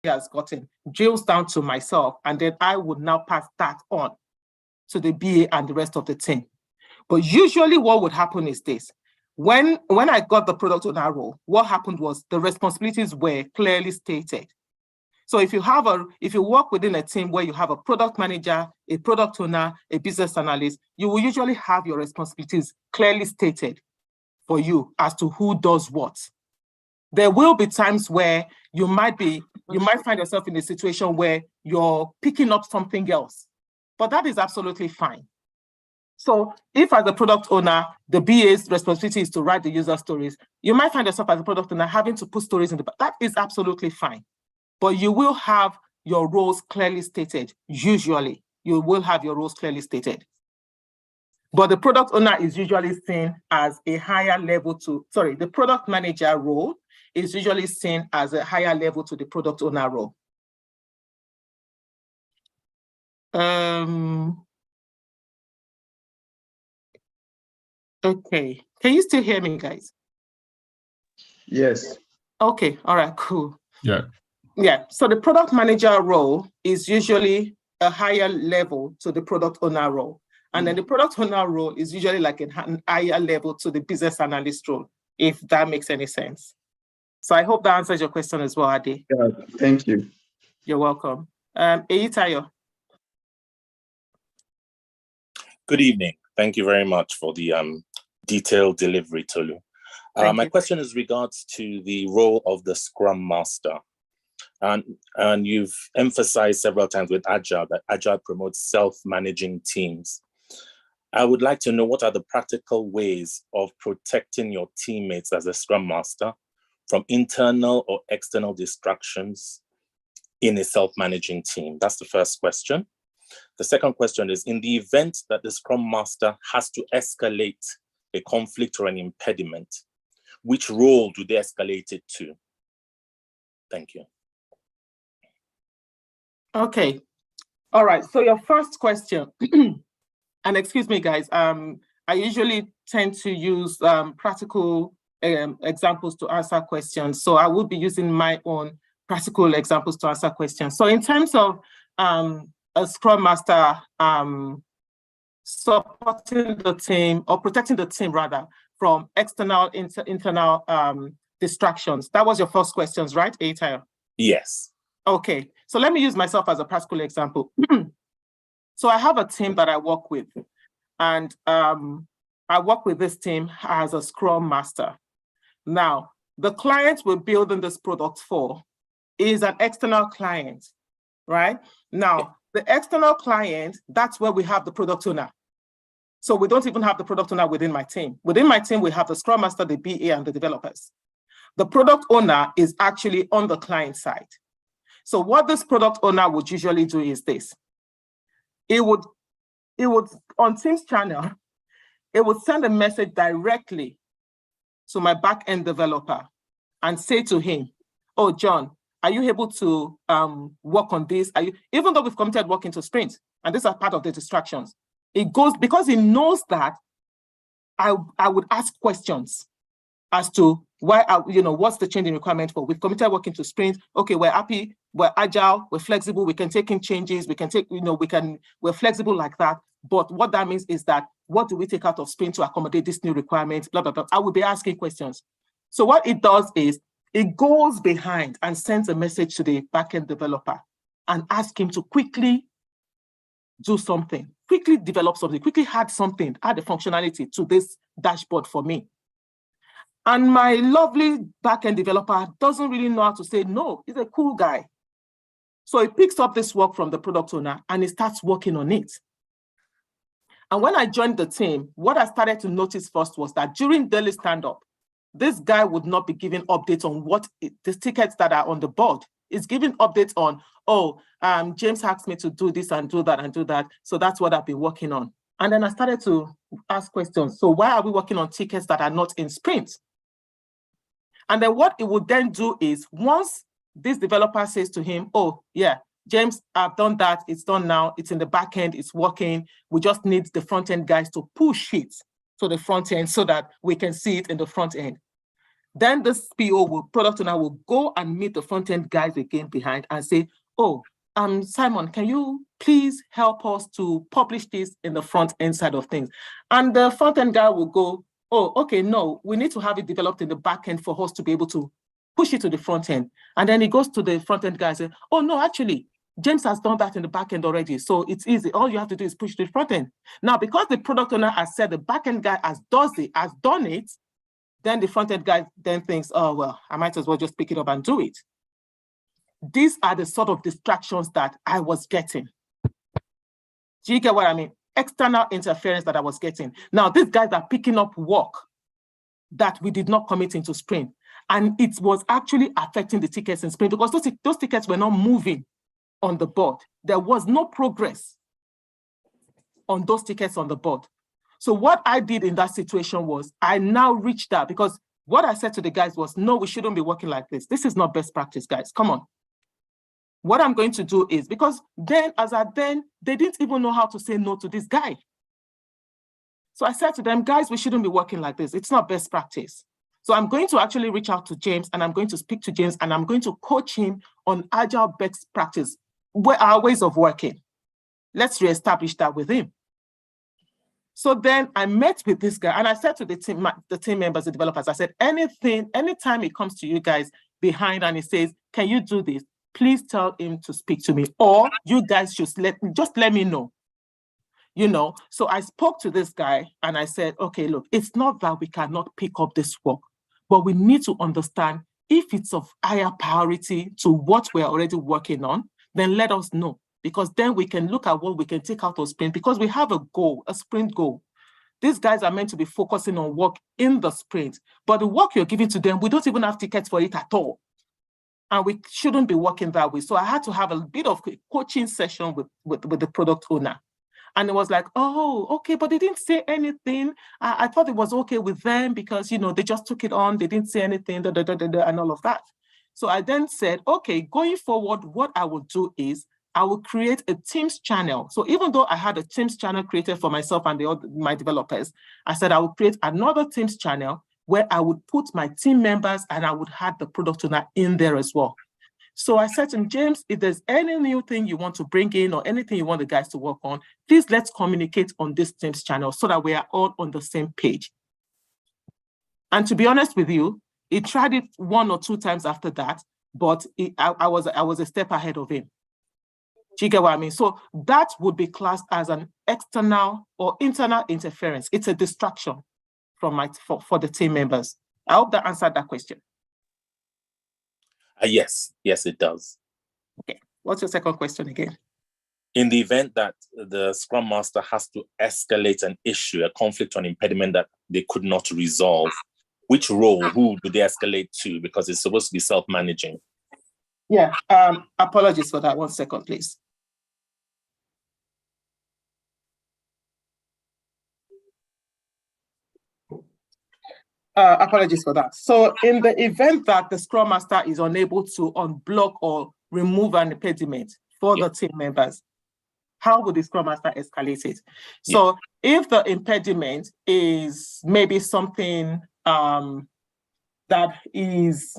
has gotten drills down to myself, and then I would now pass that on to the BA and the rest of the team. But usually what would happen is this. When I got the product owner role, what happened was the responsibilities were clearly stated. So if you work within a team where you have a product manager, a product owner, a business analyst, you will usually have your responsibilities clearly stated for you as to who does what. There will be times where you might find yourself in a situation where you're picking up something else, but that is absolutely fine. So if as a product owner, the BA's responsibility is to write the user stories, you might find yourself as a product owner having to put stories in that is absolutely fine. But you will have your roles clearly stated. Usually, you will have your roles clearly stated. But the product owner is usually seen as a higher level the product manager role is usually seen as a higher level to the product owner role. Okay, can you still hear me, guys? Yes. Okay, all right, cool. Yeah, so the product manager role is usually a higher level to the product owner role. And then the product owner role is usually like a higher level to the business analyst role, if that makes any sense. So I hope that answers your question as well, Ade. Yeah, thank you. You're welcome. Eyitayo. Good evening. Thank you very much for the detailed delivery, Tolu. My question is regards to the role of the Scrum Master. And you've emphasized several times with Agile that Agile promotes self-managing teams. I would like to know what are the practical ways of protecting your teammates as a Scrum Master from internal or external distractions in a self-managing team? That's the first question. The second question is, in the event that the Scrum Master has to escalate a conflict or an impediment, which role do they escalate it to? Thank you. Okay. All right. So your first question, and excuse me, guys, I usually tend to use practical examples to answer questions. So I will be using my own practical examples to answer questions. So in terms of a Scrum Master supporting the team or protecting the team rather from external, internal distractions, that was your first questions, right, Eyitayo? Yes. Okay, so let me use myself as a practical example. So I have a team that I work with, and I work with this team as a Scrum Master. Now, the client we're building this product for is an external client, right? Now, the external client, that's where we have the product owner. So we don't even have the product owner within my team. Within my team, we have the Scrum Master, the BA, and the developers. The product owner is actually on the client side. So what this product owner would usually do is this. It would on Teams channel, it would send a message directly to my back-end developer and say to him, oh, John, are you able to work on this? Even though we've committed work into sprints, and these are part of the distractions, it goes, because he knows that I would ask questions as to why, what's the change in requirement for? We've committed work into sprints. Okay, we're happy, we're agile, we're flexible, we can take in changes, we can take, we're flexible like that. But what that means is that, what do we take out of sprint to accommodate this new requirement, blah, blah, blah. I will be asking questions. So what it does is, it goes behind and sends a message to the backend developer and asks him to quickly do something, quickly develop something, quickly add something, add a functionality to this dashboard for me. And my lovely backend developer doesn't really know how to say no. He's a cool guy. So he picks up this work from the product owner and he starts working on it. And when I joined the team, what I started to notice first was that during daily stand-up, this guy would not be giving updates on the tickets that are on the board. He's giving updates on, James asked me to do this and do that and do that. So that's what I've been working on. And then I started to ask questions. So why are we working on tickets that are not in sprint? And then what it would then do is, once this developer says to him, oh, yeah, James, I've done that. It's done now. It's in the back end. It's working. We just need the front end guys to push it to the front end so that we can see it in the front end. Then this product owner will go and meet the front-end guys again behind and say, oh, Simon, can you please help us to publish this in the front-end side of things? And the front-end guy will go, oh, okay, no, we need to have it developed in the back-end for us to be able to push it to the front-end. And then he goes to the front-end guy and says, oh, no, actually, James has done that in the back-end already, so it's easy. All you have to do is push to the front-end. Now, because the product owner has said the back-end guy has done it, then the front-end guy then thinks, oh, well, I might as well just pick it up and do it. These are the sort of distractions that I was getting. Do you get what I mean? External interference that I was getting. Now, these guys are picking up work that we did not commit into sprint. And it was actually affecting the tickets in sprint because those tickets were not moving on the board. There was no progress on those tickets on the board. So what I did in that situation was I now reached out, because what I said to the guys was, no, we shouldn't be working like this. This is not best practice, guys. Come on. What I'm going to do is, because then, they didn't even know how to say no to this guy. So I said to them, guys, we shouldn't be working like this. It's not best practice. So I'm going to actually reach out to James, and I'm going to speak to James, and I'm going to coach him on Agile best practice, our ways of working. Let's reestablish that with him. So then I met with this guy, and I said to the team members, the developers, I said, anytime it comes to you guys behind and he says, can you do this? Please tell him to speak to me, or you guys should just let me know. You know, so I spoke to this guy and I said, okay, look, it's not that we cannot pick up this work, but we need to understand if it's of higher priority to what we're already working on, then let us know. Because then we can look at what we can take out of sprint, because we have a goal, a sprint goal. These guys are meant to be focusing on work in the sprint, but the work you're giving to them, we don't even have tickets for it at all. And we shouldn't be working that way. So I had to have a bit of a coaching session with the product owner. And it was like, oh, okay, but they didn't say anything. I thought it was okay with them because, you know, they just took it on. They didn't say anything, and all of that. So I then said, okay, going forward, what I will do is I will create a Teams channel. So even though I had a Teams channel created for myself and my developers, I said I will create another Teams channel where I would put my team members and I would have the product owner in there as well. So I said to him, James, if there's any new thing you want to bring in or anything you want the guys to work on, please let's communicate on this Teams channel so that we are all on the same page. And to be honest with you, he tried it 1 or 2 times after that, but I was a step ahead of him. Do you get what I mean? So that would be classed as an external or internal interference. It's a distraction for the team members. I hope that answered that question. Yes, it does. Okay, what's your second question again? In the event that the Scrum Master has to escalate an issue, a conflict or an impediment that they could not resolve, which role, who do they escalate to? Because it's supposed to be self-managing. Yeah, apologies for that. 1 second, please. Apologies for that. So in the event that the Scrum Master is unable to unblock or remove an impediment for the team members, how would the Scrum Master escalate it? So if the impediment is maybe something that is,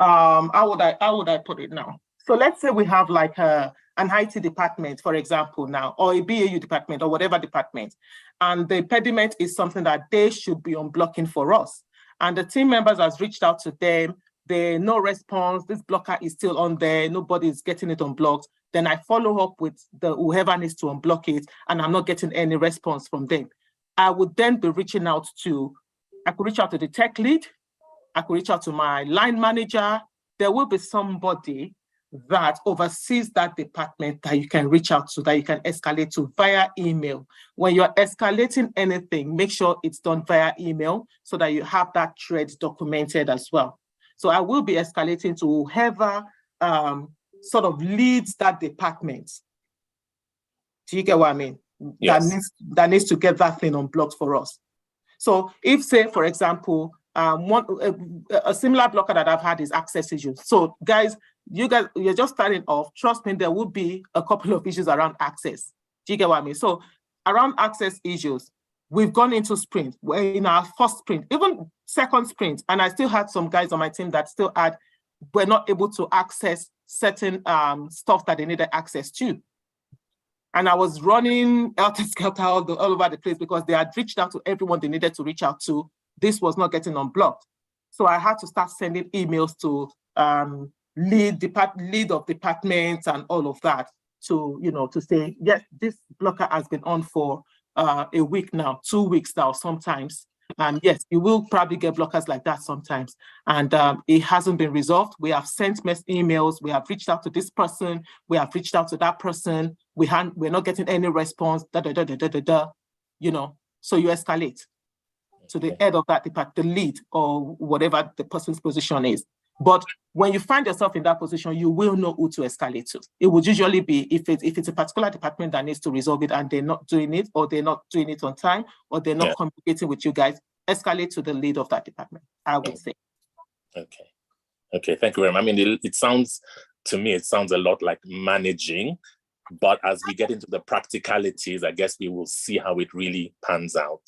how would I put it now? So let's say we have like an IT department, for example, now, or a BAU department or whatever department, and the impediment is something that they should be unblocking for us. And the team members has reached out to them, no response, this blocker is still on there, nobody is getting it unblocked. Then I follow up with whoever needs to unblock it, and I'm not getting any response from them. I would then be reaching out I could reach out to the tech lead, I could reach out to my line manager. There will be somebody that oversees that department that you can reach out to, that you can escalate to via email. When you're escalating anything, make sure it's done via email so that you have that thread documented as well. So I will be escalating to whoever sort of leads that department. Do you get what I mean? Yes. That needs to get that thing unblocked for us. So if, say, for example, a similar blocker that I've had is access issues. So guys, you're just starting off. Trust me, there will be a couple of issues around access. Do you get what I mean? So around access issues, we've gone into sprint. We're in our first sprint, even second sprint, and I still had some guys on my team that still were not able to access certain stuff that they needed access to. And I was running helter-skelter all over the place because they had reached out to everyone they needed to reach out to. This was not getting unblocked. So I had to start sending emails to lead of departments and all of that to, to say, yes, this blocker has been on for a week now, 2 weeks now, sometimes. And yes, you will probably get blockers like that sometimes. And it hasn't been resolved. We have sent emails. We have reached out to this person. We have reached out to that person. We're not getting any response. So you escalate to the head of that department, the lead, or whatever the person's position is. But when you find yourself in that position, you will know who to escalate to. It would usually be if it's a particular department that needs to resolve it and they're not doing it, or they're not doing it on time, or they're not communicating with you guys, escalate to the lead of that department, I would say. Okay, thank you very much. I mean, it sounds a lot like managing, but as we get into the practicalities, I guess we will see how it really pans out.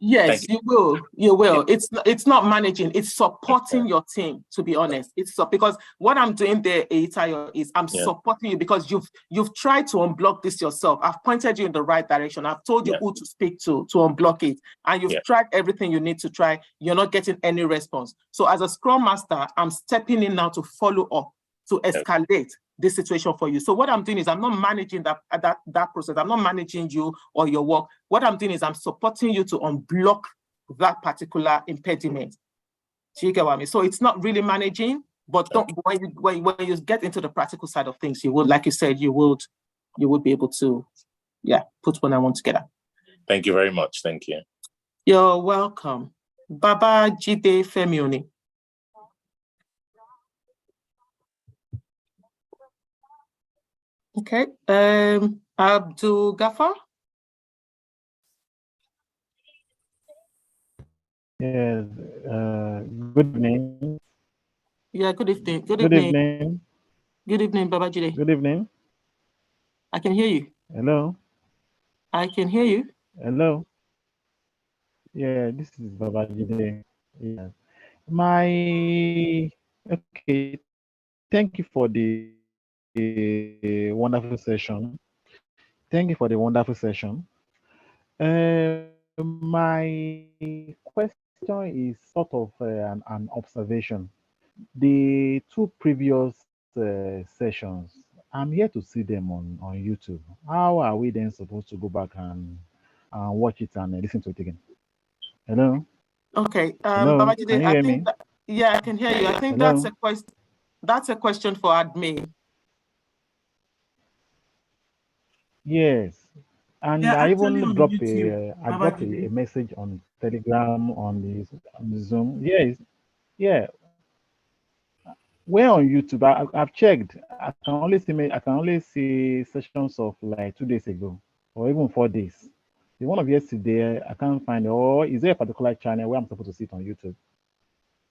Yes, you will. Yeah. It's not managing, it's supporting your team, to be honest. Because what I'm doing there, Eitayo, is I'm supporting you because you've tried to unblock this yourself. I've pointed you in the right direction. I've told you who to speak to unblock it. And you've tried everything you need to try. You're not getting any response. So as a Scrum Master, I'm stepping in now to follow up, to escalate this situation for you. So what I'm doing is I'm not managing that process. I'm not managing you or your work. What I'm doing is I'm supporting you to unblock that particular impediment. Do you get what I mean? So it's not really managing, but when you get into the practical side of things, you would, like you said, you would be able to, put one and one together. Thank you very much. Thank you. You're welcome. Baba Jide Femioni. Okay, Abdul Ghaffar? Yes, good evening. Yeah, good evening. Good evening. Good evening, Babajide. Good evening. I can hear you. Hello. I can hear you. Hello. Yeah, this is Babajide. Yeah. Okay, thank you for the wonderful session. Thank you for the wonderful session. My question is sort of an observation. The two previous sessions, I'm here to see them on YouTube. How are we then supposed to go back and watch it and listen to it again? Hello? Okay. Hello? Babajide, Can you hear me? I can hear you. I think Hello? that's a question for admin. Yes. And Yeah, I actually even on dropped YouTube, I dropped a message on Telegram on the Zoom. Yes, yeah. We're on YouTube. I've checked. I can only see sessions of like 2 days ago, or even 4 days. The one of yesterday, I can't find it. Or is there a particular channel where I'm supposed to see it on YouTube?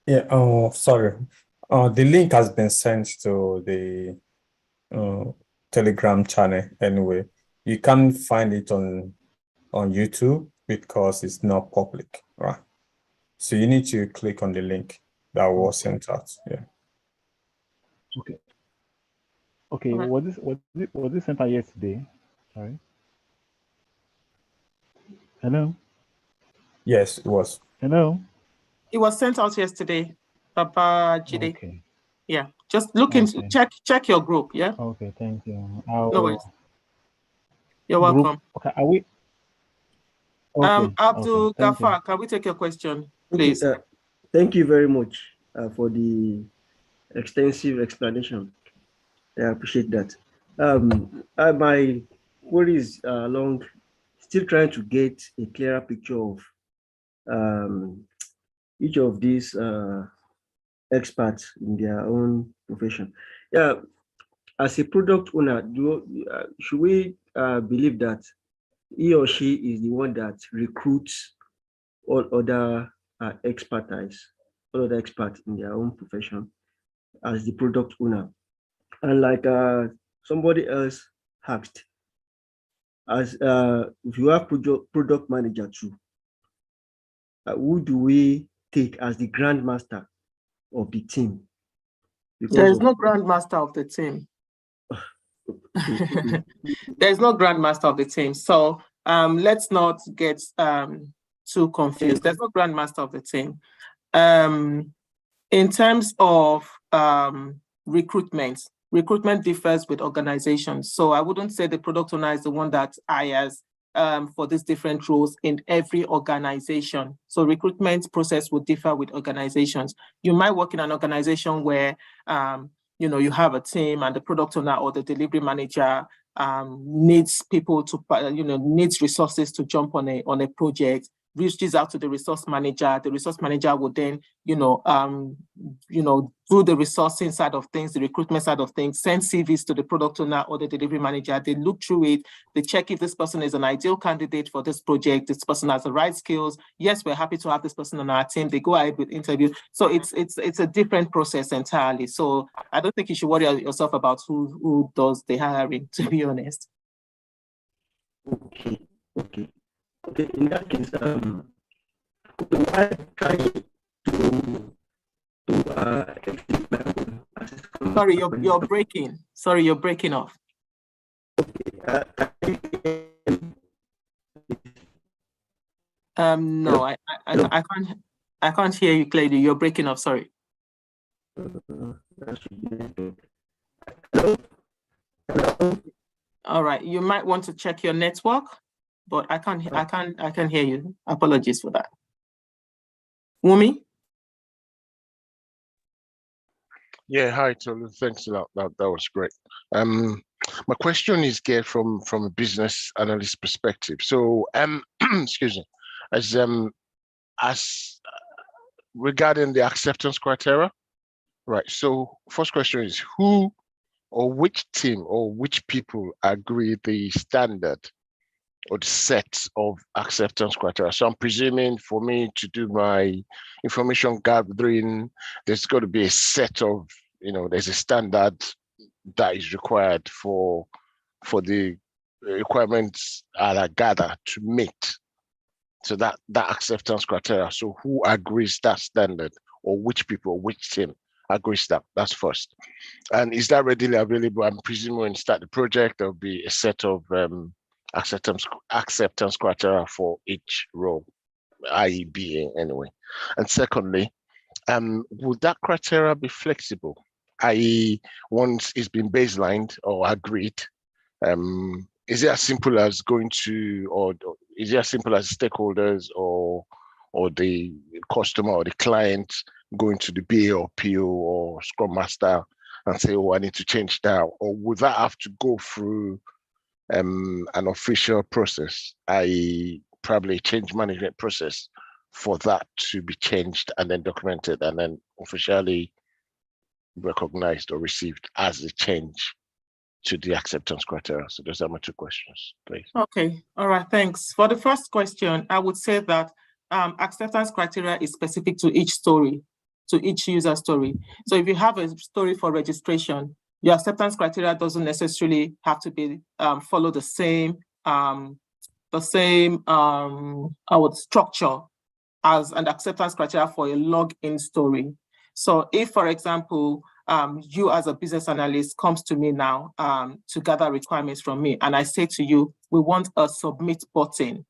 Yeah. Oh, sorry. The link has been sent to the Telegram channel. Anyway, you can't find it on YouTube because it's not public, right? So you need to click on the link that was sent out. Yeah. Okay. Okay. Was this sent out yesterday? Sorry. Hello. Yes, it was. Hello. It was sent out yesterday, Babajide. Okay. Yeah, just look into check your group. Yeah. Okay. Thank you. No worries. You're welcome. Okay. Are we? Okay. Abdul Thank you. Ghaffar, can we take your question, please? Okay, thank you very much for the extensive explanation. I appreciate that. My query is still trying to get a clearer picture of each of these experts in their own profession. Yeah, as a product owner, should we believe that he or she is the one that recruits all other experts in their own profession as the product owner? And like somebody else asked, as if you have product manager too, who do we take as the grandmaster of the team? There is no grandmaster of the team. There's no grandmaster of the team. So let's not get too confused. There's no grandmaster of the team. In terms of recruitment differs with organizations. So I wouldn't say the product owner is the one that hires for these different roles in every organization. So recruitment process would differ with organizations. You might work in an organization where you have a team and the product owner or the delivery manager needs people to, needs resources to jump on a project, reaches out to the resource manager. The resource manager would then, do the resourcing side of things, the recruitment side of things, send CVs to the product owner or the delivery manager. They look through it. They check if this person is an ideal candidate for this project. This person has the right skills. Yes, we're happy to have this person on our team. They go ahead with interview. So it's a different process entirely. So I don't think you should worry yourself about who does the hiring, to be honest. Okay. In that case, why try to Sorry, you're breaking. Sorry, you're breaking off. No, I can't hear you clearly. You're breaking off. Sorry. All right, you might want to check your network, but I can hear you. Apologies for that. Wumi? Yeah, hi Tolu. Thanks a lot. That was great. My question is get from a business analyst perspective. So excuse me, as regarding the acceptance criteria, right? So first question is who or which team or which people agree the standard or the set of acceptance criteria. So I'm presuming for me to do my information gathering, there's got to be a set of, there's a standard that is required for the requirements that I gather to meet. So that acceptance criteria. So who agrees that standard, or which people, which team agrees that? That's first. And is that readily available? I'm presuming when you start the project, there'll be a set of acceptance criteria for each role, i.e. BA anyway. And secondly, would that criteria be flexible? I.e. once it's been baselined or agreed, is it as simple as going to, or is it as simple as stakeholders or the customer or the client going to the BA or PO or Scrum Master and say, oh, I need to change that? Or would that have to go through an official process, i.e. probably a change management process for that to be changed and then documented and then officially recognized or received as a change to the acceptance criteria? So those are my two questions, please. Okay, all right, thanks. For the first question, I would say that acceptance criteria is specific to each story, to each user story. So if you have a story for registration, your acceptance criteria doesn't necessarily have to be follow the same structure as an acceptance criteria for a login story. So if, for example, you as a business analyst comes to me now to gather requirements from me, and I say to you, we want a submit button.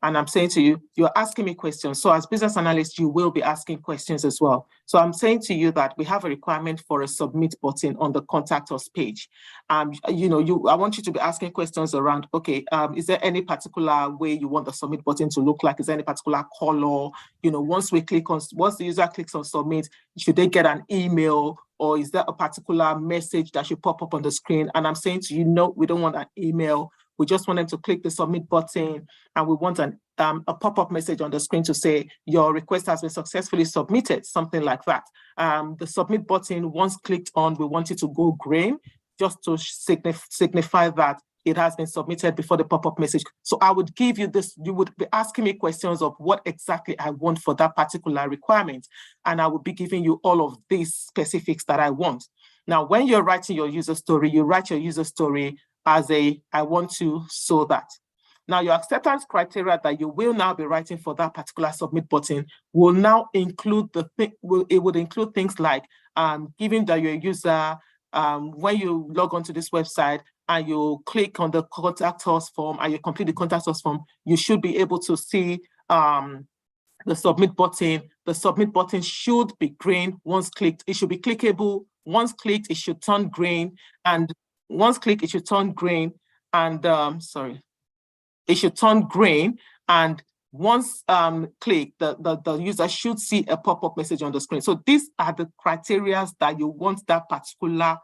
And I'm saying to you, you're asking me questions. So as business analyst, you will be asking questions as well. So I'm saying to you that we have a requirement for a submit button on the contact us page. I want you to be asking questions around, okay, is there any particular way you want the submit button to look like? Is there any particular color? Once the user clicks on submit, should they get an email? Or is there a particular message that should pop up on the screen? And I'm saying to you, no, we don't want an email. We just want them to click the submit button, and we want a pop-up message on the screen to say your request has been successfully submitted, something like that. The submit button, once clicked on, we want it to go green, just to signify that it has been submitted before the pop-up message. So I would give you this, you would be asking me questions of what exactly I want for that particular requirement. And I would be giving you all of these specifics that I want. Now, when you're writing your user story, you write your user story as I want to so that. Now, your acceptance criteria that you will now be writing for that particular submit button will now include it would include things like given that you're a user, when you log onto this website and you click on the contact us form and you complete the contact us form, you should be able to see the submit button. The submit button should be green once clicked. It should be clickable. Once clicked, it should turn green. And once clicked, it should turn green. And it should turn green. And once clicked, the user should see a pop-up message on the screen. So these are the criteria that you want that particular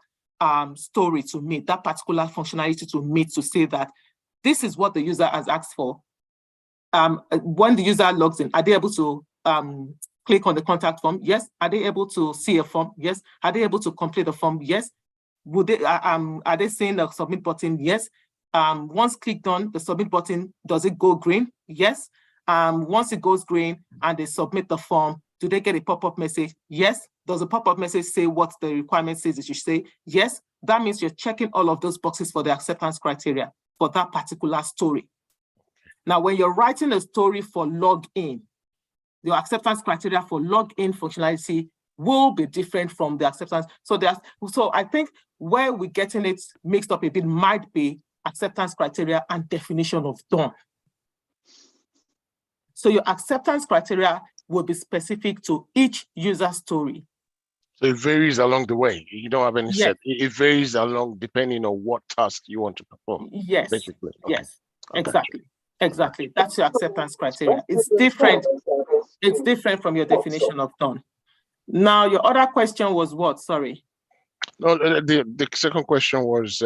story to meet, that particular functionality to meet, to say that this is what the user has asked for. When the user logs in, are they able to click on the contact form? Yes. Are they able to see a form? Yes. Are they able to complete the form? Yes. Would they, are they seeing the submit button? Yes. Once clicked on the submit button, does it go green? Yes. Once it goes green and they submit the form, do they get a pop-up message? Yes. Does the pop-up message say what the requirement says it should say? Yes. That means you're checking all of those boxes for the acceptance criteria for that particular story. Now, when you're writing a story for login, your acceptance criteria for login functionality will be different from the acceptance. So I think where we're getting it mixed up a bit might be acceptance criteria and definition of done. So your acceptance criteria will be specific to each user story. So it varies along the way. You don't have any Yes. set. It varies along depending on what task you want to perform. Yes. Basically. Okay. Yes. Exactly. Exactly. That's your acceptance criteria. It's different. It's different from your definition of done. Now, your other question was what? Sorry. No, the second question was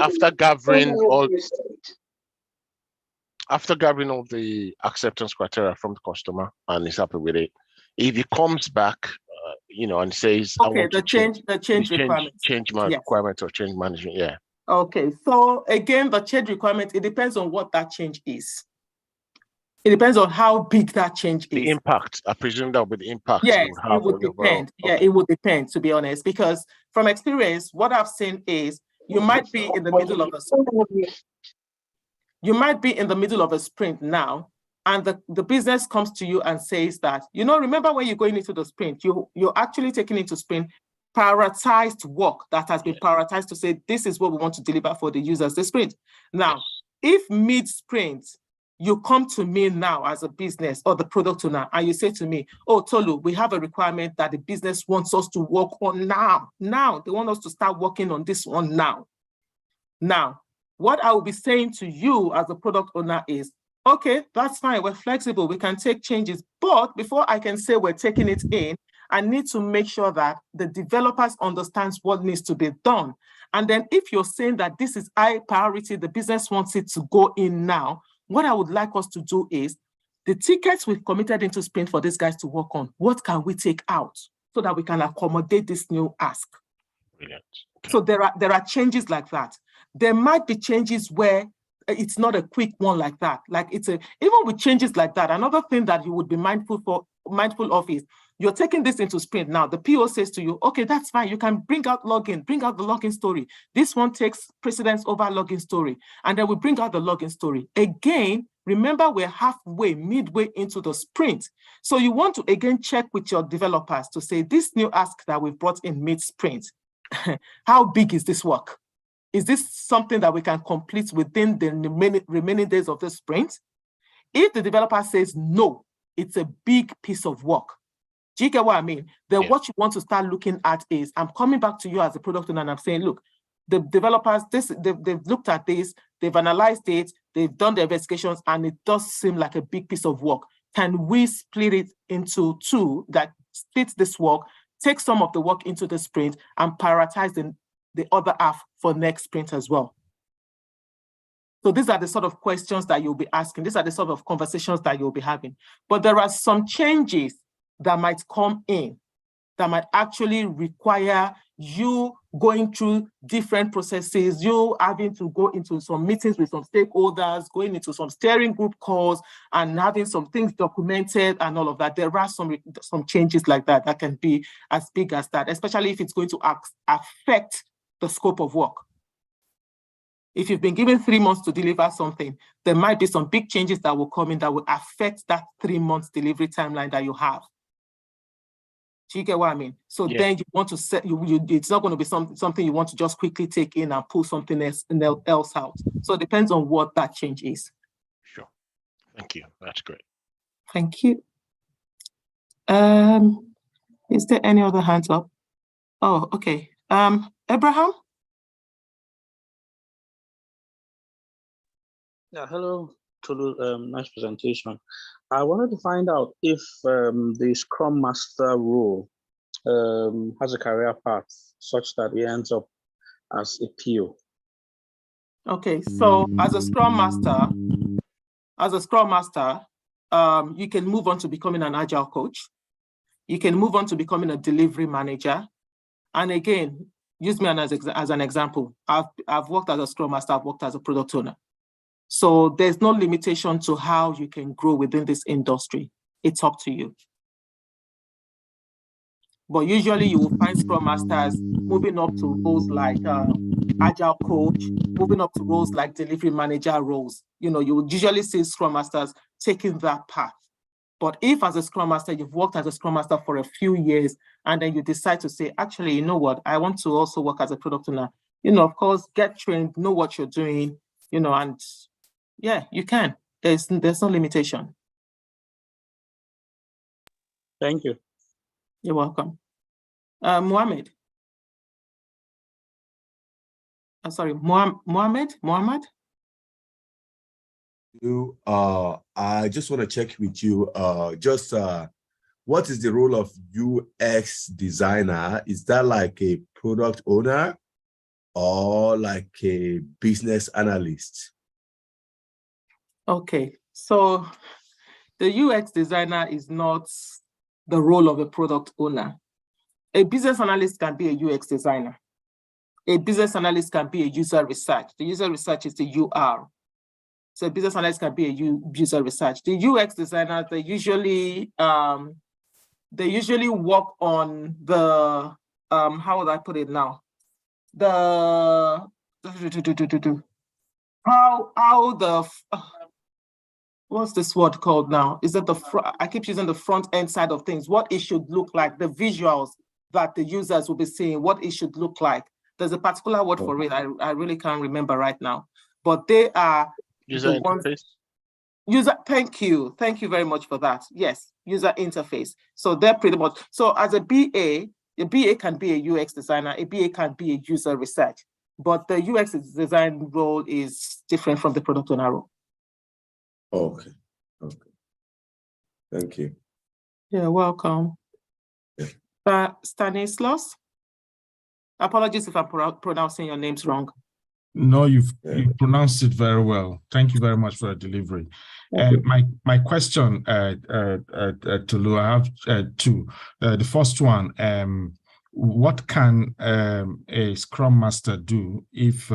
after gathering all the acceptance criteria from the customer and is happy with it, if he comes back, and says, Okay, I want the change requirements. Change my requirements or change management. Yeah. Okay, so again, the change requirement, it depends on what that change is. It depends on how big that change is. The impact, I presume that would be the impact. Yes, it would depend. Okay. Yeah, it would depend, to be honest, because from experience, what I've seen is you might be in the middle of a sprint. You might be in the middle of a sprint now, and the business comes to you and says that, remember when you're going into the sprint, you're actually taking into sprint prioritized work that has been prioritized to say, this is what we want to deliver for the users this sprint. Now, if mid-sprint, you come to me now as a business or the product owner, and you say to me, oh, Tolu, we have a requirement that the business wants us to work on now. Now, they want us to start working on this one now. Now, what I will be saying to you as a product owner is, okay, that's fine, we're flexible, we can take changes, but before I can say we're taking it in, I need to make sure that the developers understand what needs to be done. And then if you're saying that this is high priority, the business wants it to go in now, what I would like us to do is the tickets we've committed into sprint for these guys to work on, what can we take out so that we can accommodate this new ask? Brilliant. Okay. So there are changes like that. There might be changes where it's not a quick one like that. Like even with changes like that, another thing that you would be mindful of is you're taking this into sprint now. The PO says to you, okay, that's fine. You can bring out the login story. This one takes precedence over login story. And then we bring out the login story. Again, remember we're midway into the sprint. So you want to again check with your developers to say this new ask that we've brought in mid-sprint, how big is this work? Is this something that we can complete within the remaining days of the sprint? If the developer says no, it's a big piece of work. Do you get what I mean? Then what you want to start looking at is, I'm coming back to you as a product owner and I'm saying, look, the developers, they've looked at this, they've analyzed it, they've done the investigations, and it does seem like a big piece of work. Can we split it into two, that split this work, take some of the work into the sprint and prioritize the other half for next sprint as well? So these are the sort of questions that you'll be asking. These are the sort of conversations that you'll be having. But there are some changes that might come in that might actually require you going through different processes, you having to go into some meetings with some stakeholders, going into some steering group calls and having some things documented and all of that. There are some changes like that that can be as big as that, especially if it's going to affect the scope of work. If you've been given 3 months to deliver something, there might be some big changes that will come in that will affect that 3 months delivery timeline that you have. Do you get what I mean? So then you want to set, it's not going to be something you want to just quickly take in and pull something else out. So it depends on what that change is. Sure. Thank you. That's great. Thank you. Is there any other hands up? Oh, okay. Abraham? Yeah, hello, Tolu. Nice presentation. I wanted to find out if the Scrum Master role has a career path such that he ends up as a PO. Okay, so as a Scrum Master, you can move on to becoming an Agile coach. You can move on to becoming a delivery manager. And again, use me as an example. I've worked as a Scrum Master, I've worked as a product owner. So there's no limitation to how you can grow within this industry. It's up to you. But usually you will find Scrum Masters moving up to roles like Agile coach, moving up to roles like delivery manager roles. You know, you will usually see Scrum Masters taking that path. But if as a Scrum Master, you've worked as a Scrum Master for a few years, and then you decide to say, actually, you know what, I want to also work as a product owner, you know, of course, get trained, know what you're doing, you know, and yeah, you can. There's no limitation. Thank you. You're welcome. Mohammed. I'm sorry, Mohammed? I just want to check with you, what is the role of UX designer? Is that like a product owner or like a business analyst? Okay, so the UX designer is not the role of a product owner. A business analyst can be a UX designer. A business analyst can be a user research. The user research is the UR. So a business analyst can be a user research. The UX designers, they usually work on the, how would I put it now? What's this word called now? Is it I keep using the front end side of things, what it should look like, the visuals that the users will be seeing, what it should look like. There's a particular word for it. I really can't remember right now, but they are user interface. Thank you very much for that. Yes, user interface. So they're pretty much, so as a BA can be a UX designer, a BA can be a user research, but the UX design role is different from the product owner role. Okay. Thank you. You're welcome. Yeah. Stanislaus? Apologies if I'm pronouncing your names wrong. No, you've pronounced it very well. Thank you very much for the delivery. My question, Tolu, I have two. The first one, what can a Scrum Master do if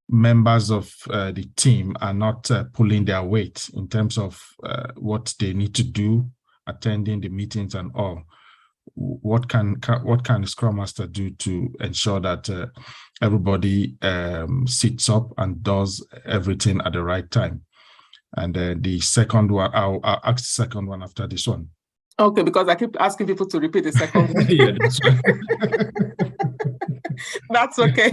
members of the team are not pulling their weight in terms of what they need to do, attending the meetings and all? What can the Scrum Master do to ensure that everybody sits up and does everything at the right time? And the second one, I'll ask the second one after this one. Okay, because I keep asking people to repeat the second one. Yeah, that's right. That's okay.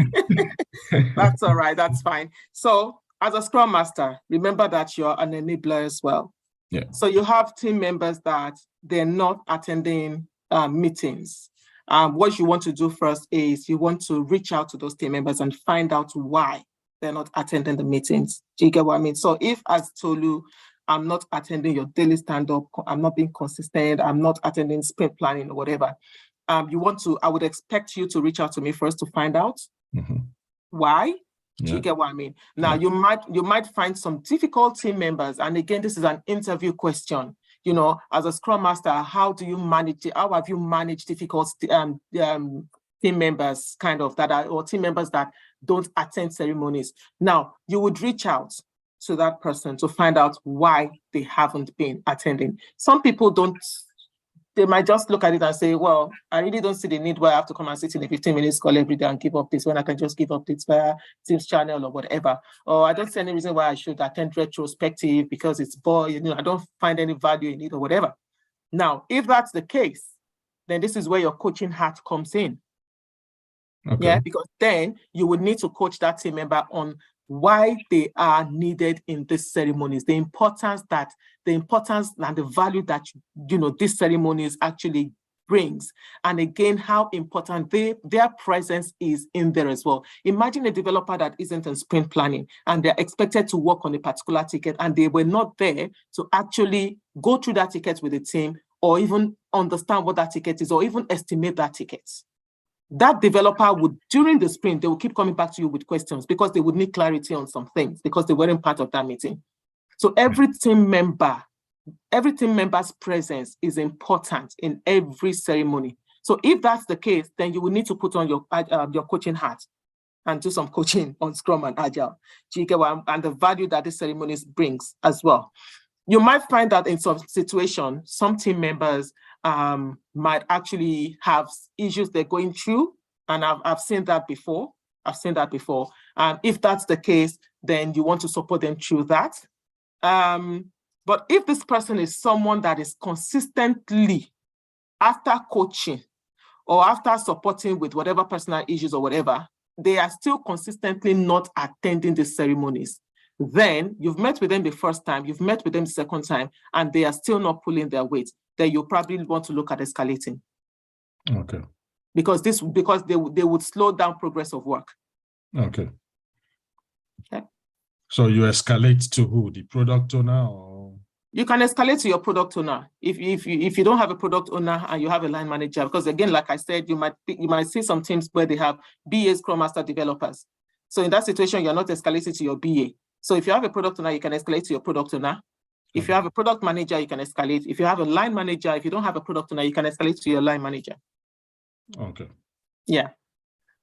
That's all right. That's fine. So as a Scrum Master, remember that you're an enabler as well. Yeah. So you have team members that they're not attending meetings. What you want to do first is you want to reach out to those team members and find out why they're not attending the meetings. Do you get what I mean? So if as Tolu, I'm not attending your daily stand-up, I'm not being consistent, I'm not attending sprint planning or whatever, I would expect you to reach out to me first to find out why. Do you get what I mean? Now, you might find some difficult team members. And again, this is an interview question. You know, as a Scrum Master, how have you managed difficult team members or team members that don't attend ceremonies? Now, you would reach out to that person to find out why they haven't been attending. Some people don't they might just look at it and say, well, I really don't see the need why I have to come and sit in a 15-minute call every day and give updates when I can just give updates via Teams channel or whatever. Or I don't see any reason why I should attend retrospective because it's boring, I don't find any value in it or whatever. Now, if that's the case, then this is where your coaching hat comes in. Okay. Yeah, because then you would need to coach that team member on why they are needed in these ceremonies, the importance and the value that these ceremonies actually brings, and again how important their presence is in there as well. Imagine a developer that isn't in sprint planning and they're expected to work on a particular ticket and they were not there to actually go through that ticket with the team or even understand what that ticket is or even estimate that ticket. That developer would, during the sprint, they will keep coming back to you with questions because they would need clarity on some things because they weren't part of that meeting. So every team member's presence is important in every ceremony. So if that's the case, then you will need to put on your coaching hat and do some coaching on Scrum and Agile, and the value that this ceremonies brings as well. You might find that in some situations, some team members might actually have issues they're going through, and I've seen that before. If that's the case, then you want to support them through that. But if this person is someone that is consistently, after coaching or after supporting with whatever personal issues or whatever, they are still consistently not attending the ceremonies, then you've met with them the first time, you've met with them the second time, and they are still not pulling their weight, then you probably want to look at escalating. Okay. Because they would slow down progress of work. Okay. Okay. So you escalate to who? The product owner, or? You can escalate to your product owner. If you don't have a product owner and you have a line manager, because again, like I said, you might see some teams where they have BA, Scrum Master, developers. So in that situation, you're not escalating to your BA. So if you have a product owner, you can escalate to your product owner. If you have a product manager, you can escalate. If you have a line manager, if you don't have a product owner, you can escalate to your line manager. Okay. Yeah.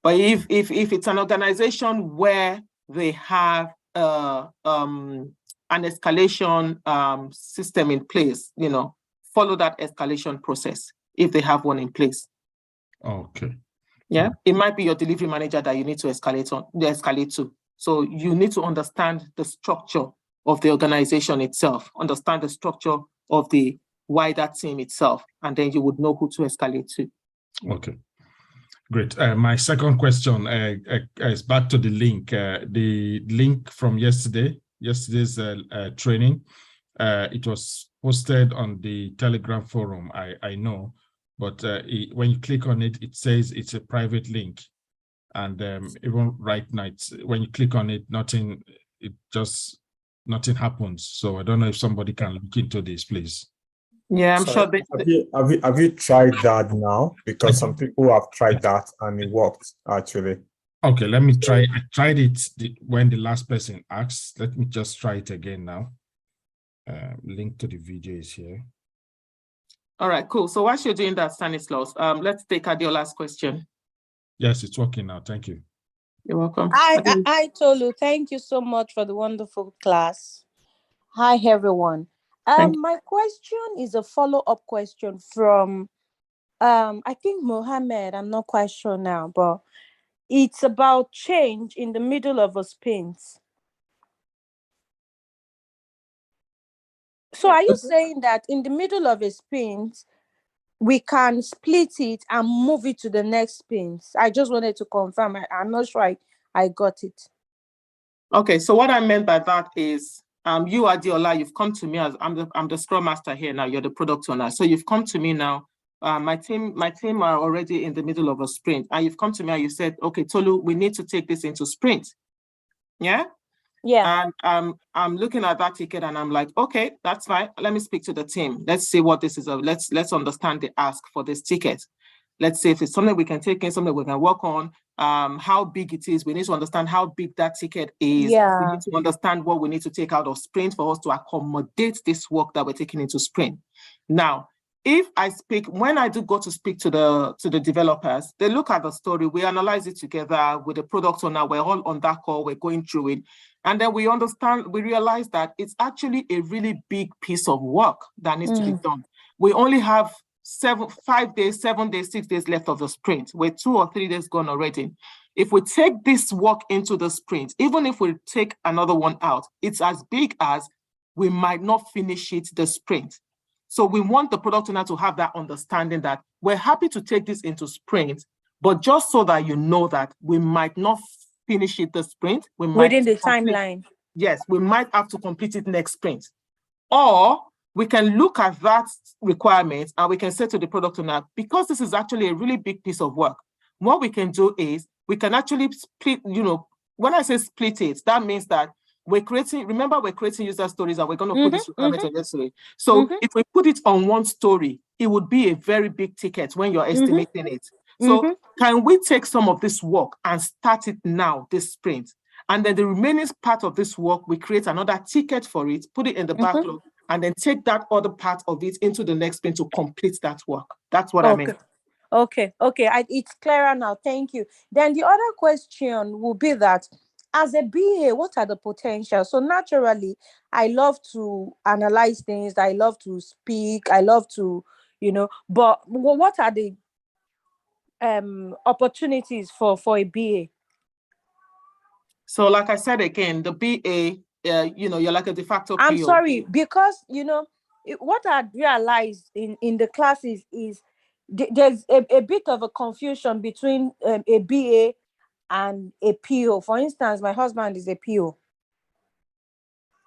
But if it's an organization where they have an escalation system in place, follow that escalation process if they have one in place. Okay. Yeah. It might be your delivery manager that you need to escalate to. So you need to understand the structure of the organization itself, understand the structure of the wider team itself, and then you would know who to escalate to. Okay. Great. My second question is back to the link. The link from yesterday's training. It was posted on the Telegram forum. I know, but when you click on it, it says it's a private link, and even right now, when you click on it, nothing happens. So I don't know if somebody can look into this, please. Yeah, I'm sure. Have you tried that now? Because some people have tried that and it worked actually. Okay, let me try. I tried it when the last person asked. Let me just try it again now. Link to the video is here. All right, cool. So while you're doing that, Stanislaus, let's take Adeola's question. Yes, it's working now. Thank you. You're welcome. Hi, Tolu. Thank you so much for the wonderful class. Hi, everyone. My question is a follow-up question from, I think Mohammed. I'm not quite sure now, but it's about change in the middle of a sprint. So are you saying that in the middle of a sprint, we can split it and move it to the next sprint? I just wanted to confirm. I'm not sure I got it. Okay, so what I meant by that is, you, Adeola, you've come to me as I'm the Scrum Master here now. You're the product owner, so you've come to me now. My team are already in the middle of a sprint, and you've come to me and you said, "Okay, Tolu, we need to take this into sprint." Yeah. Yeah. And I'm looking at that ticket and I'm like, okay, that's fine. Let me speak to the team. Let's see what this is. Let's understand the ask for this ticket. Let's see if it's something we can take in, something we can work on, how big it is. We need to understand how big that ticket is. Yeah. We need to understand what we need to take out of sprint for us to accommodate this work that we're taking into sprint. Now, when I do go to speak to the developers, they look at the story, we analyze it together with the product owner, we're all on that call, we're going through it. And then we realize that it's actually a really big piece of work that needs to be done. We only have 5 days, 7 days, 6 days left of the sprint. We're 2 or 3 days gone already. If we take this work into the sprint, even if we take another one out, it's as big as we might not finish it the sprint. So we want the product owner to have that understanding that we're happy to take this into sprint, but just so that you know that we might not finish it the sprint. We might within the timeline. Yes, we might have to complete it next sprint. Or we can look at that requirement and we can say to the product owner, because this is actually a really big piece of work, what we can do is we can actually split, when I say split it, that means that we're creating user stories and we're going to put this requirement on your story. So if we put it on one story, it would be a very big ticket when you're estimating it. So can we take some of this work and start it now, this sprint? And then the remaining part of this work, we create another ticket for it, put it in the backlog, and then take that other part of it into the next sprint to complete that work. That's what I mean. Okay. It's clearer now. Thank you. Then the other question will be that as a BA, what are the potentials? So naturally, I love to analyze things. I love to speak. I love to, but what are the opportunities for a BA? So like I said again, the BA, you're like a de facto PO. I'm sorry, because, what I realized in the classes is there's a bit of a confusion between a BA and a PO. For instance, my husband is a PO.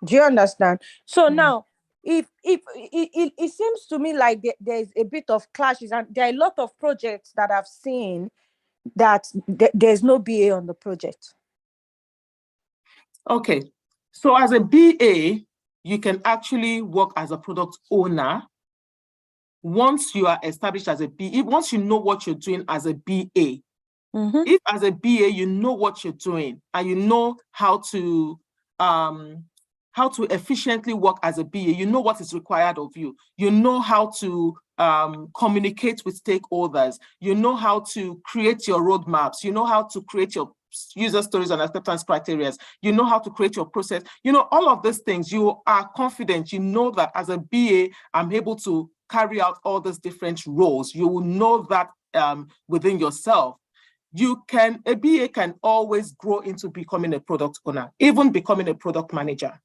Do you understand? So now, if it seems to me like there's a bit of clashes, and there are a lot of projects that I've seen that there's no BA on the project. Okay, so as a BA, you can actually work as a product owner once you are established as a BA, once you know what you're doing as a BA. If as a BA, you know what you're doing and you know how to efficiently work as a BA, you know what is required of you, you know how to communicate with stakeholders, you know how to create your roadmaps, you know how to create your user stories and acceptance criteria, you know how to create your process, all of these things, you are confident, you know that as a BA, I'm able to carry out all these different roles. You will know that within yourself. A BA can always grow into becoming a product owner, even becoming a product manager.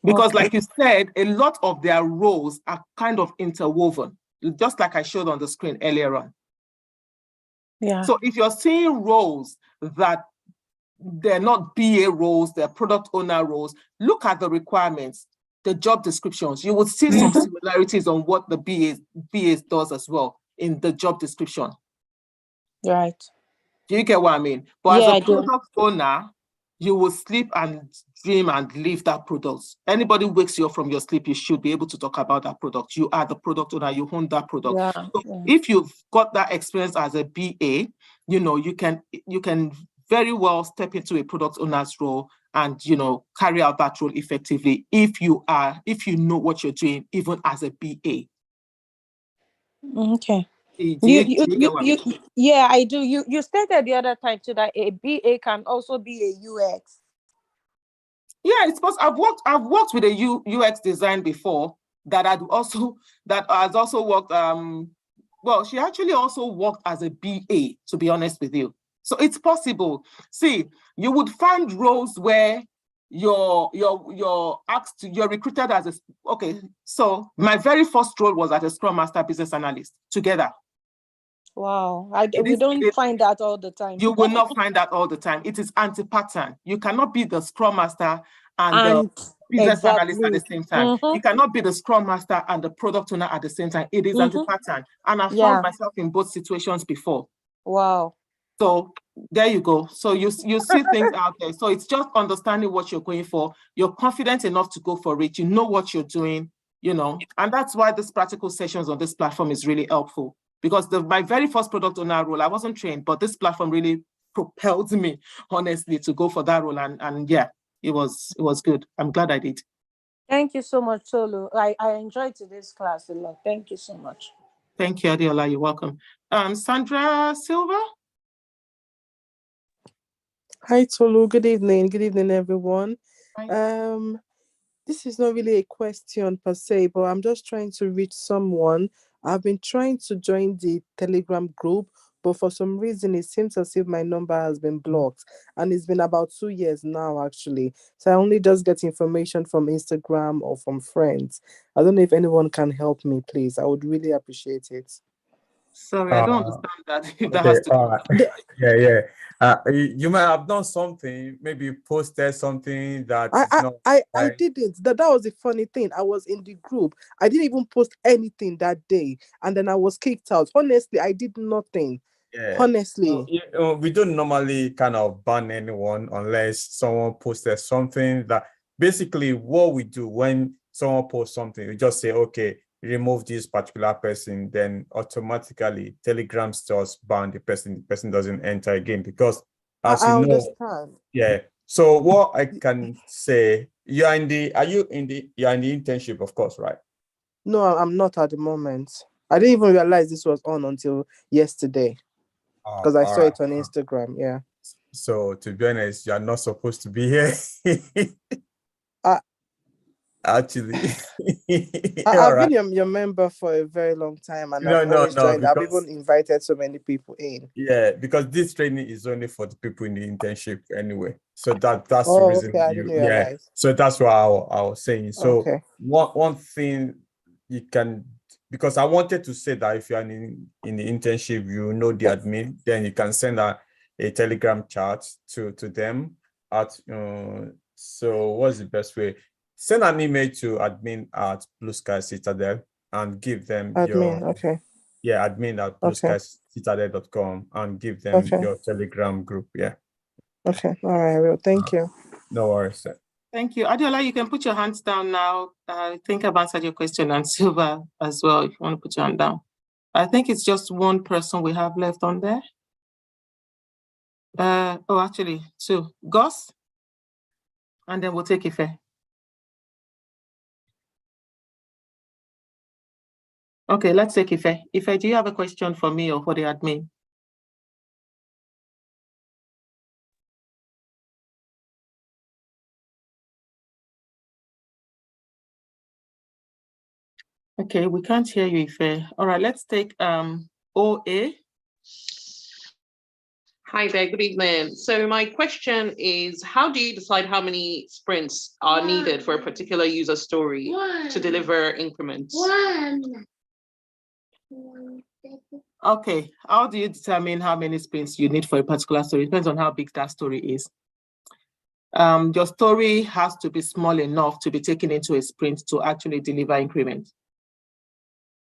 Because like you said, a lot of their roles are kind of interwoven, just like I showed on the screen earlier on. Yeah. So if you're seeing roles that they're not BA roles, they're product owner roles, look at the requirements, the job descriptions. You will see some similarities on what the BA does as well in the job description. Right. Do you get what I mean? But as a product owner, you will sleep and dream and live that product. Anybody wakes you up from your sleep, you should be able to talk about that product. You are the product owner, you own that product. If you've got that experience as a BA, you can very well step into a product owner's role and carry out that role effectively if you know what you're doing, even as a BA. Okay. Yeah, I do. You stated the other time too that a BA can also be a UX. Yeah, it's possible. I've worked with a UX design before that has also worked. Well, she actually also worked as a BA, to be honest with you. So it's possible. See, you would find roles where you're recruited as so my very first role was as a Scrum Master Business Analyst together. Wow, we don't find that all the time. You will not find that all the time. It is anti-pattern. You cannot be the Scrum Master and the business analyst at the same time. You cannot be the Scrum Master and the product owner at the same time. It is anti-pattern. And I found myself in both situations before. Wow. So there you go. So you see things out there. So it's just understanding what you're going for. You're confident enough to go for it. You know what you're doing, and that's why this practical sessions on this platform is really helpful. Because my very first product owner role, I wasn't trained, but this platform really propelled me, honestly, to go for that role. And yeah, it was good. I'm glad I did. Thank you so much, Tolu. I enjoyed today's class a lot. Thank you so much. Thank you, Adiola. You're welcome. Sandra Silva? Hi, Tolu. Good evening. Good evening, everyone. Hi. This is not really a question per se, but I'm just trying to reach someone I've been trying to join the Telegram group, but for some reason it seems as if my number has been blocked. And it's been about 2 years now, actually. So I only just get information from Instagram or from friends. I don't know if anyone can help me, please. I would really appreciate it. Sorry, I don't Uh, understand that. If that Okay, has to do all right. Yeah, yeah. You might have done something, maybe posted something that is not I right. didn't. That was the funny thing. I was in the group. I didn't even post anything that day, and then I was kicked out. Honestly, I did nothing. Yeah. Honestly. We don't normally kind of ban anyone unless someone posted something that basically what we do when someone posts something, we just say, okay, remove this particular person, then automatically Telegram stores ban the person doesn't enter again because as I you know, understand. yeah. So what I can say, you're in the internship, of course, right? No, I'm not at the moment. I didn't even realize this was on until yesterday because I All saw right. it on Instagram. Yeah. So to be honest, you're not supposed to be here. I, Actually. All I've right. been your member for a very long time, and No, I've no, always no, joined. I've because even invited so many people in. yeah, because this training is only for the people in the internship anyway. So that's the Oh, reason okay. I didn't yeah. realize. So that's what I was saying. So Okay. one thing you can, because I wanted to say that if you're in the internship, you know the admin, then you can send a Telegram chat to them at so what's the best way? Send an email to admin at Blue Sky Citadel and give them your Admin. Okay. admin at Okay. blueskycitadel.com and give them Okay. your Telegram group. Yeah. Okay. All right. Well, thank you. No worries. Sir. Thank you. Adiola, you can put your hands down now. I think I've answered your question, and Silva as well, if you want to put your hand down. I think it's just one person we have left on there. Oh, actually, two. Gus, and then we'll take Ife. Okay, let's take Ife. Ife, do you have a question for me or for the admin? Okay, we can't hear you, Ife. All right, let's take OA. Hi there, good evening. So my question is, how do you decide how many sprints are needed for a particular user story to deliver increments? Okay, how do you determine how many sprints you need for a particular story? It depends on how big that story is. Your story has to be small enough to be taken into a sprint to actually deliver increment.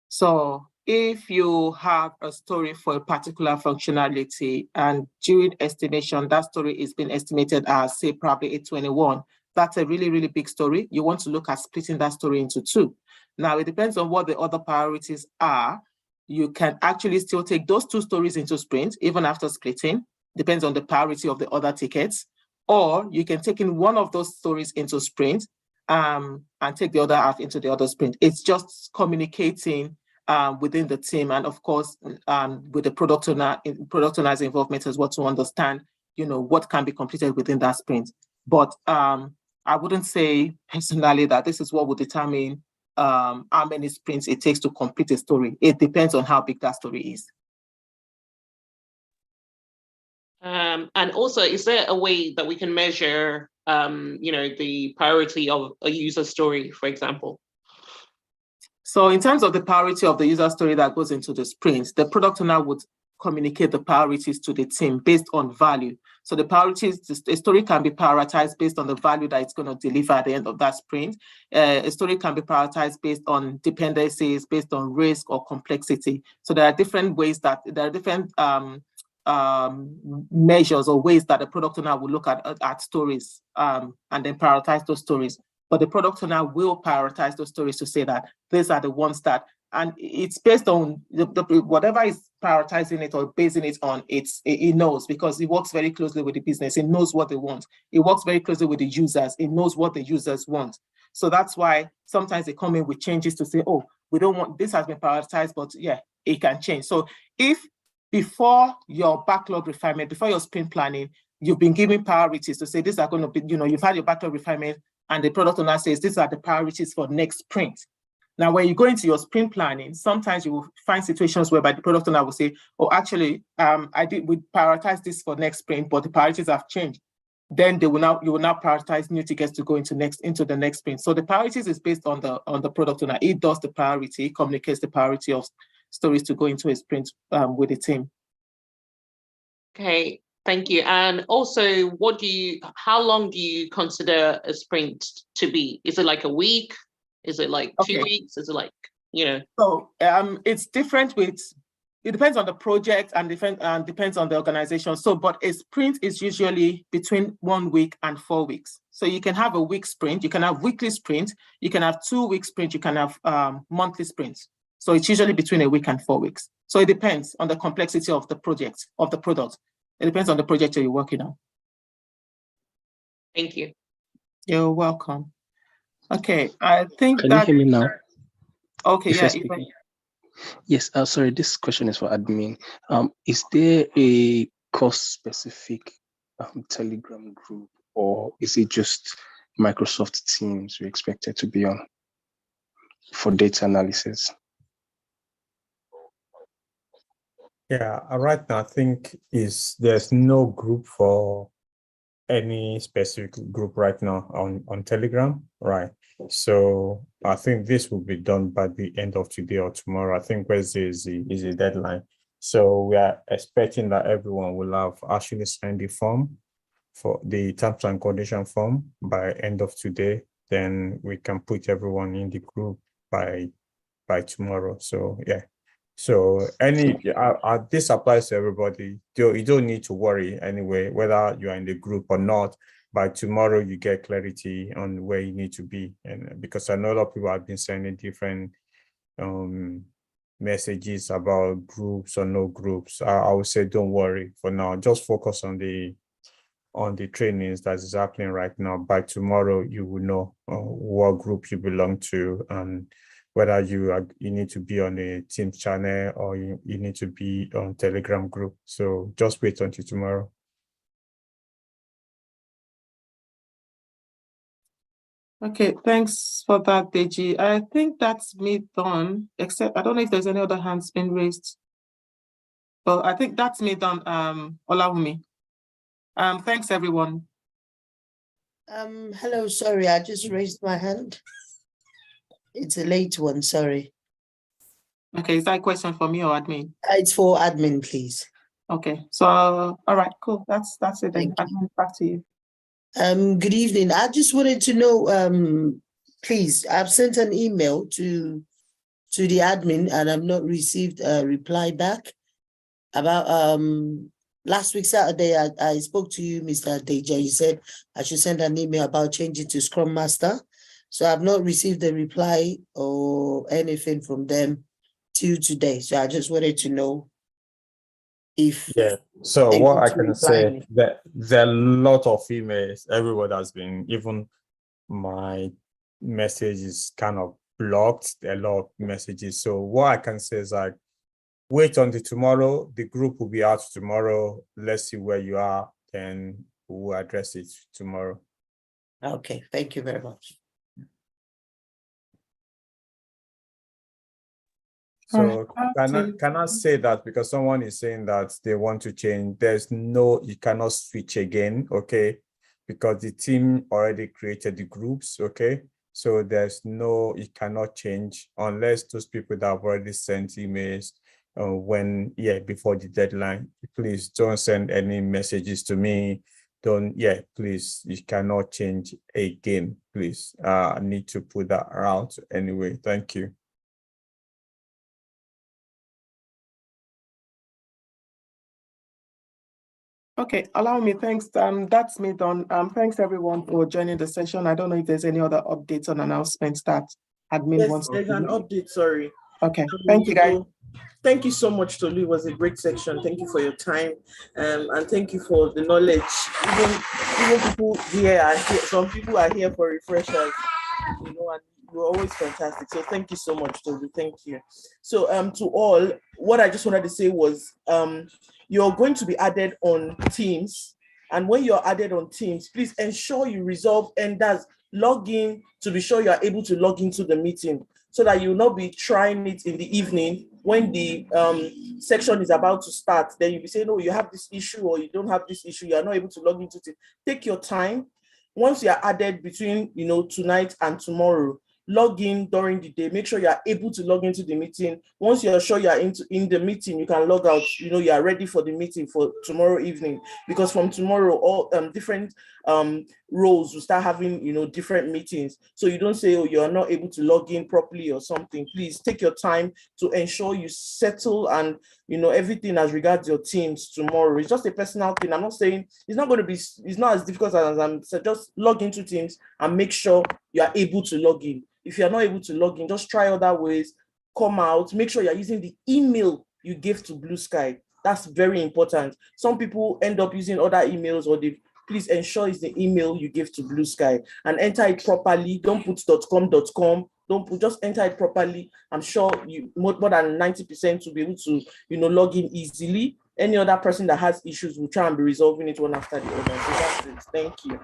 So if you have a story for a particular functionality and during estimation, that story is being estimated as, say, probably 821, that's a really, really big story. You want to look at splitting that story into two. Now, it depends on what the other priorities are. You can actually still take those two stories into sprint, even after splitting, depends on the priority of the other tickets. Or you can take in one of those stories into sprint and take the other half into the other sprint. It's just communicating within the team, and of course, with the product owner's involvement as well, to understand, what can be completed within that sprint. But I wouldn't say personally that this is what will determine how many sprints it takes to complete a story. It depends on how big that story is. And also, is there a way that we can measure, the priority of a user story, for example? So in terms of the priority of the user story that goes into the sprint, the product owner would communicate the priorities to the team based on value. So the priorities, a story can be prioritized based on the value that it's going to deliver at the end of that sprint. A story can be prioritized based on dependencies, based on risk or complexity. So there are different ways that there are different measures or ways that the product owner will look at stories and then prioritize those stories. But the product owner will prioritize those stories to say that these are the ones that, and it's based on whatever is prioritizing it or basing it on, it knows, because it works very closely with the business. It knows what they want. It works very closely with the users. It knows what the users want. So that's why sometimes they come in with changes to say, oh, we don't want, this has been prioritized, but yeah, it can change. So if before your backlog refinement, before your sprint planning, you've been given priorities to say, these are going to be, you've had your backlog refinement, and the product owner says, these are the priorities for next sprint. Now, when you go into your sprint planning, sometimes you will find situations whereby the product owner will say, oh, actually, we prioritize this for next sprint, but the priorities have changed. Then you will now prioritize new tickets to go into the next sprint. So the priorities is based on the product owner. It does the priority, communicates the priority of stories to go into a sprint with the team. Okay, thank you. And also, how long do you consider a sprint to be? Is it like a week? Is it like 2 weeks? Is it like, So it's different it depends on the project and depends on the organization. So, but a sprint is usually between 1 week and 4 weeks. So you can have a week sprint, you can have weekly sprint, you can have 2-week sprint, you can have monthly sprints. So it's usually between a week and 4 weeks. So it depends on the complexity of the project, of the product. It depends on the project that you're working on. Thank you. You're welcome. Okay, I think Can that. you hear me now? Okay, yeah. Yes, sorry, this question is for admin. Is there a course-specific Telegram group, or is it just Microsoft Teams we expected to be on for data analysis? Yeah, right now I think there's no group for any specific group right now on Telegram, right? So I think this will be done by the end of today or tomorrow. I think Wednesday is the deadline. So we are expecting that everyone will have actually signed the form for the terms and condition form by end of today. Then we can put everyone in the group by tomorrow. So yeah. So this applies to everybody. You don't need to worry anyway, whether you are in the group or not. By tomorrow, you get clarity on where you need to be. And because I know a lot of people have been sending different messages about groups or no groups. I would say, don't worry for now. Just focus on the trainings that's happening right now. By tomorrow, you will know what group you belong to and whether you need to be on a Teams channel or you need to be on Telegram group. So just wait until tomorrow. Okay, thanks for that, Deji. I think that's me done, except I don't know if there's any other hands been raised. But I think that's me done, Olawumi. Thanks, everyone. Hello, sorry, I just raised my hand. It's a late one, sorry. Okay, is that a question for me or admin? It's for admin, please. Okay, so all right, cool. That's it then. Admin, back to you. Good evening. I just wanted to know, please, I've sent an email to the admin and I've not received a reply back about last week Saturday. I spoke to you, Mr. Deja. You said I should send an email about changing to Scrum Master. So I've not received a reply or anything from them till today. So I just wanted to know if so what I can say that there are a lot of emails. Everyone has been, even my message is kind of blocked. There are a lot of messages. So what I can say is like, wait until tomorrow. The group will be out tomorrow. Let's see where you are, then we'll address it tomorrow. Okay, thank you very much. So can I say that because someone is saying that they want to change, you cannot switch again, okay? Because the team already created the groups, okay? So you cannot change unless those people that have already sent emails before the deadline. Please don't send any messages to me. Please, you cannot change again, please. I need to put that out anyway. Thank you. Okay, allow me, thanks. That's me done. Thanks everyone for joining the session. I don't know if there's any other updates on announcements that admin wants to There's an update, sorry. Okay, thank you guys. Thank you so much, Tolu. It was a great section. Thank you for your time. And thank you for the knowledge. Even people here are here, some people are here for refreshers, and you're always fantastic. So thank you so much, Tolu. Thank you. So to all, what I just wanted to say was you're going to be added on Teams. And when you're added on Teams, please ensure you resolve and log in to be sure you are able to log into the meeting. so that you'll not be trying it in the evening when the section is about to start. Then you'll be saying, oh, you have this issue or you don't have this issue, you are not able to log into it. Take your time. Once you are added between, tonight and tomorrow, log in during the day. Make sure you are able to log into the meeting. Once you're sure you are in the meeting, you can log out. You are ready for the meeting for tomorrow evening, because from tomorrow, all different roles will start having different meetings. So you don't say, oh, you are not able to log in properly or something. Please take your time to ensure you settle and everything as regards your teams tomorrow. It's just a personal thing. I'm not saying it's not as difficult as I'm saying. Just log into Teams and make sure you are able to log in. If you're not able to log in, just try other ways, come out, make sure you're using the email you gave to Blue Sky. That's very important. Some people end up using other emails, or please ensure it's the email you give to Blue Sky and enter it properly. Don't put .com. Just enter it properly. I'm sure you more than 90% will be able to, log in easily. Any other person that has issues will try and be resolving it one after the other. So that's it. Thank you.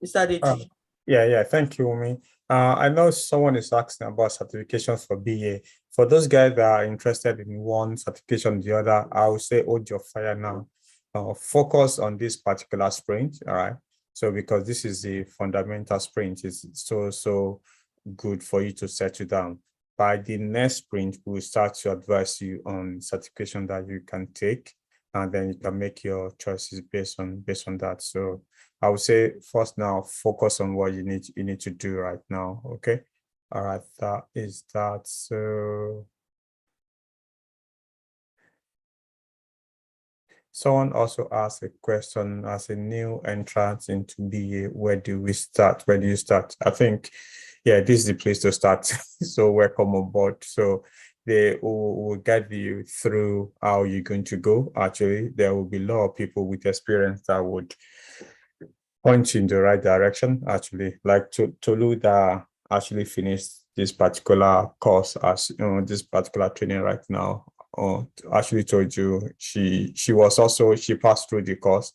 Mr. Deji. Yeah, thank you, Umi. I know someone is asking about certifications for BA. For those guys that are interested in one certification or the other, I will say hold your fire now. Focus on this particular sprint, all right? So because this is the fundamental sprint, it's so good for you to settle down. By the next sprint, we'll start to advise you on certification that you can take, and then you can make your choices based on that. So I would say first now, focus on what you need to do right now. Okay. All right. That is that. So someone also asked a question: as a new entrant into BA, where do we start? Where do you start? I think, yeah, this is the place to start. So welcome on board. So they will guide you through how you're going to go. Actually, there will be a lot of people with experience that would point you in the right direction. Actually, like Tolu that actually finished this particular course, as this particular training right now. Actually told you she passed through the course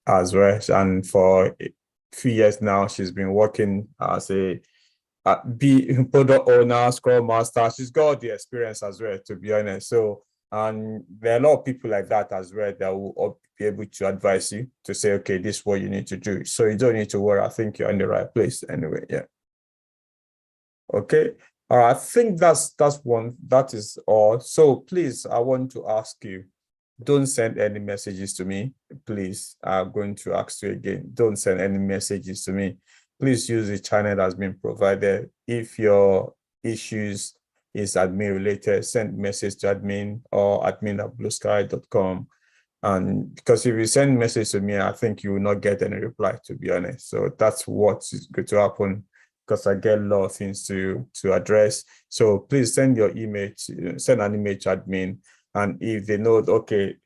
as well, and for a few years now she's been working as a product owner, scrum master. She's got the experience as well, to be honest. So, and there are a lot of people like that as well that will be able to advise you to say, okay, this is what you need to do. So you don't need to worry. I think you're in the right place anyway. Yeah. Okay. All right. I think that is all. So please, I want to ask you, don't send any messages to me. Please, I'm going to ask you again. Don't send any messages to me. Please use the channel that's been provided. If your issues is admin related, send message to admin or admin@bluesky.com. And because if you send message to me, I think you will not get any reply, to be honest. So that's what is going to happen, because I get a lot of things to address. So please send your email send an email to admin. And if they know, okay,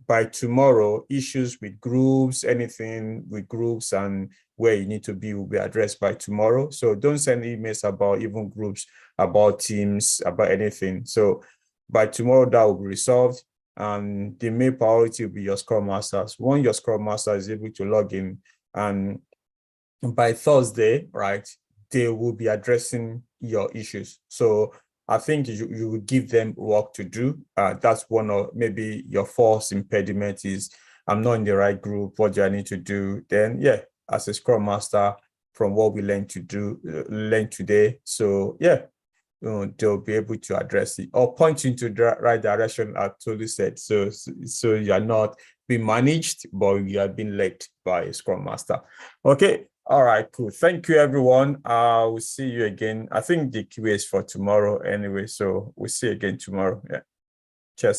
by tomorrow, issues with groups, anything with groups and where you need to be will be addressed by tomorrow. So don't send emails about even groups, about teams, about anything. So by tomorrow, that will be resolved. And the main priority will be your Scrum Masters. When your Scrum Master is able to log in, and by Thursday, right, they will be addressing your issues. So I think you will give them work to do. That's one of maybe your first impediment is, I'm not in the right group. What do I need to do? Then, yeah, as a Scrum Master, from what we learned today. So, yeah, they'll be able to address it or point you into the right direction, as Tolu said. So you are not being managed, but you are being led by a Scrum Master. Okay. All right, cool. Thank you, everyone. We'll see you again. I think the QA is for tomorrow anyway, so we'll see you again tomorrow. Yeah.